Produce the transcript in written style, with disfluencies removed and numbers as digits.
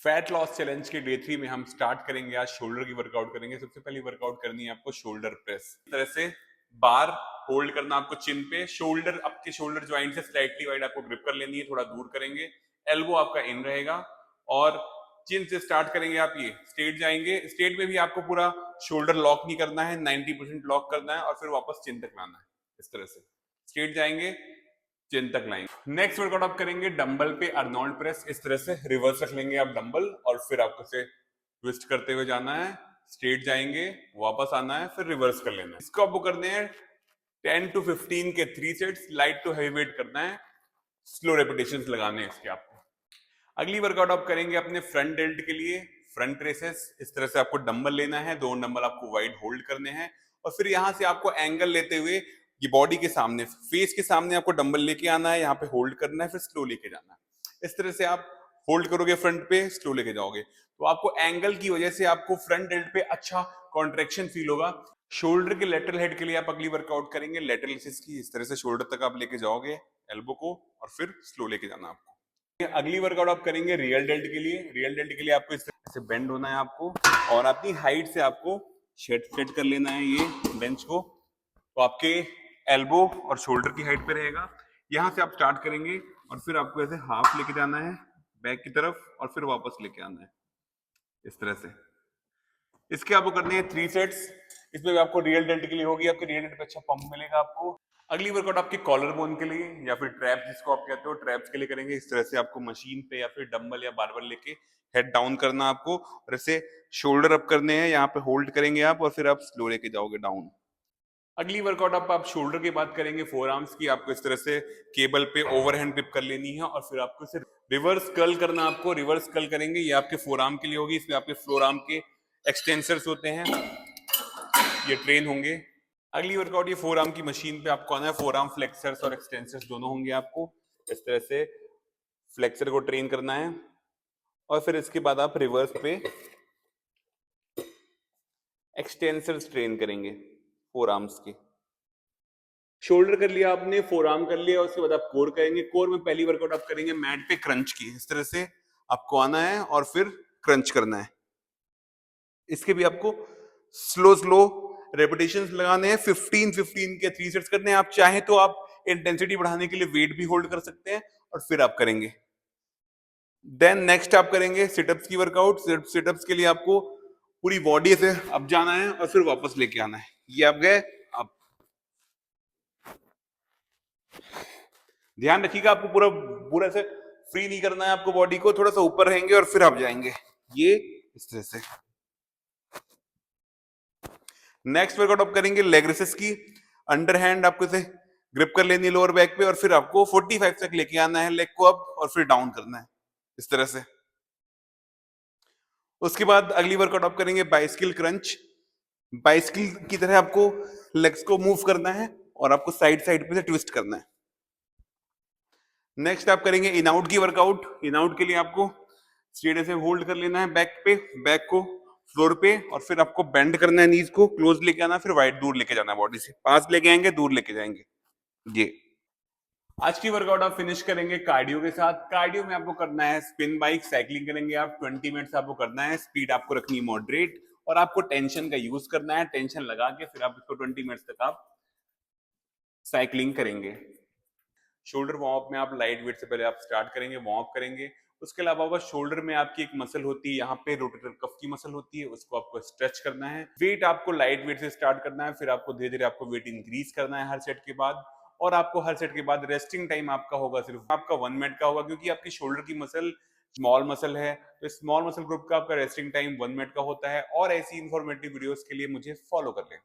Fat loss challenge के day 3 में हम स्टार्ट करेंगे। आज शोल्डर की वर्कआउट करेंगे। सबसे पहले वर्कआउट करनी है आपको शोल्डर प्रेस। इस तरह से बार होल्ड करना आपको चिन पे, शोल्डर आपके शोल्डर ज्वाइंट से स्लाइटली वाइड आपको ग्रिप कर लेनी है, थोड़ा दूर करेंगे, एल्बो आपका इन रहेगा और चिन से स्टार्ट करेंगे। आप ये स्ट्रेट जाएंगे, स्ट्रेट में भी आपको पूरा शोल्डर लॉक नहीं करना है, 90% लॉक करना है और फिर वापस चिन तक लाना है। इस तरह से स्ट्रेट जाएंगे, चिन तक लाएंगे। नेक्स्ट वर्कआउट आप करेंगे डंबल पे अर्नोल्ड प्रेस। इस तरह से रिवर्स रख लेंगे आप डंबल और फिर आपको से ट्विस्ट करते हुए जाना है, स्ट्रेट जाएंगे, वापस आना है, फिर रिवर्स कर लेना है। इसको आपको करने हैं 10 to 15 के 3 sets. Light to heavy weight करना है, स्लो रेपिटेशंस लगाने हैं इसके आपको। अगली वर्कआउट आप करेंगे अपने फ्रंट डेल्ट के लिए फ्रंट रेसेस। इस तरह से आपको डंबल लेना है, दोनों डंबल आपको वाइड होल्ड करने हैं और फिर यहां से आपको एंगल लेते हुए ये बॉडी के सामने, फेस के सामने आपको डंबल लेके आना है, यहाँ पे होल्ड करना है, फिर स्लो लेके जाना है। इस तरह से आप होल्ड करोगे फ्रंट पे, स्लो लेके जाओगे तो आपको एंगल की वजह से आपको फ्रंट डेल्ट पे अच्छा कॉन्ट्रेक्शन फील होगा। शोल्डर के लेटरल हेड के लिए आप अगली वर्कआउट करेंगे लेटरल रेसेस की। इस तरह से शोल्डर तक आप लेके जाओगे एल्बो को और फिर स्लो लेके जाना आपको। अगली वर्कआउट आप करेंगे रियल डेल्ट के लिए। रियल डेल्ट के लिए आपको इस तरह से बेंड होना है आपको और अपनी हाइट से आपको सेट कर लेना है ये बेंच को, तो आपके एल्बो और शोल्डर की हाइट पे रहेगा। यहां से आप स्टार्ट करेंगे और फिर आपको ऐसे हाफ लेके जाना है बैक की तरफ और फिर वापस लेके आना है इस तरह से। इसके आपको करने हैं 3 सेट्स। इसमें भी आपको रियल डेल्ट के लिए होगी, आपके रियल डेल्ट पे अच्छा पंप मिलेगा आपको। अगली वर्कआउट आपके कॉलर बोन के लिए या फिर ट्रैप्स जिसको आप कहते हो, ट्रैप्स के लिए करेंगे। इस तरह से आपको मशीन पे या फिर डंबल या बारबल लेके हेड डाउन करना आपको और ऐसे शोल्डर अप करने हैं, यहाँ पे होल्ड करेंगे आप और फिर आप स्लो लेके जाओगे डाउन। अगली वर्कआउट आप शोल्डर की बात करेंगे फोर आर्म्स की। आपको इस तरह से केबल पे ओवरहैंड ग्रिप कर लेनी है और फिर आपको इसे रिवर्स कर्ल करना। आपको रिवर्स कर्ल करेंगे, ये आपके फोर आर्म के लिए होगी। इसमें आपके फोर आर्म के एक्सटेंसर्स होते हैं, ये ट्रेन होंगे। अगली वर्कआउट ये फोर आर्म की मशीन पे आपको आना है। फोर आर्म फ्लेक्सर्स और एक्सटेंसर्स दोनों होंगे आपको। इस तरह से फ्लेक्सर को ट्रेन करना है और फिर इसके बाद आप रिवर्स पे एक्सटेंसर्स ट्रेन करेंगे फोर आर्म्स की। शोल्डर कर लिया आपने, फोर आर्म कर लिया, उसके बाद आप कोर करेंगे। कोर में पहली वर्कआउट आप करेंगे मैट पे क्रंच की। इस तरह से आपको आना है और फिर क्रंच करना है। इसके भी आपको स्लो स्लो रेपिटेशंस लगाने हैं। 15-15 के 3 सेट्स करने हैं। आप चाहें तो आप इंटेंसिटी बढ़ाने के लिए वेट भी होल्ड कर सकते हैं और फिर आप करेंगे। देन नेक्स्ट आप करेंगे सिटअप्स की वर्कआउट। सिटअप्स के लिए आपको पूरी बॉडी से अप जाना है और फिर वापस लेके आना है। ये आप गए, आप ध्यान रखिएगा आपको पूरा पूरा से फ्री नहीं करना है आपको बॉडी को, थोड़ा सा ऊपर रहेंगे और फिर आप जाएंगे ये इस तरह से। नेक्स्ट वर्कआउट आप करेंगे लेग रेसेस की। अंडर हैंड आपको इसे ग्रिप कर लेनी है लोअर बैक पे और फिर आपको 45 तक लेके आना है लेग को अप और फिर डाउन करना है इस तरह से। उसके बाद अगली वर्कआउट आप करेंगे बाइसिकल क्रंच। बाइसिकल की तरह आपको लेग्स को मूव करना है और आपको साइड साइड पे से ट्विस्ट करना है। नेक्स्ट आप करेंगे इन आउट की वर्कआउट। इन आउट के लिए आपको स्ट्रेट से होल्ड कर लेना है बैक पे, बैक को फ्लोर पे और फिर आपको बेंड करना है, नीज को क्लोज लेके आना, फिर वाइड दूर लेके जाना है, बॉडी से पास लेके आएंगे, दूर लेके जाएंगे। ये आज की वर्कआउट आप फिनिश करेंगे कार्डियो के साथ। कार्डियो में आपको करना है स्पिन बाइक, साइकिलिंग करेंगे आप 20 मिनट्स आपको करना है। स्पीड आपको रखनी है मॉडरेट और आपको टेंशन का यूज करना है। टेंशन लगा के फिर आप इसको 20 मिनट्स तक आप साइकिलिंग करेंगे। शोल्डर वार्म अप में आप लाइट वेट से पहले आप स्टार्ट करेंगे, वार्म अप करेंगे। उसके अलावा शोल्डर में आपकी एक मसल होती है, यहाँ पे रोटेटर कफ की मसल होती है, उसको आपको स्ट्रेच करना है। वेट आपको लाइट वेट से स्टार्ट करना है, फिर आपको धीरे धीरे आपको वेट इंक्रीज करना है हर सेट के बाद। और आपको हर सेट के बाद रेस्टिंग टाइम आपका होगा सिर्फ आपका 1 मिनट का होगा, क्योंकि आपकी शोल्डर की मसल स्मॉल मसल है, तो स्मॉल मसल ग्रुप का आपका रेस्टिंग टाइम 1 मिनट का होता है। और ऐसी इंफॉर्मेटिव वीडियोस के लिए मुझे फॉलो कर लें।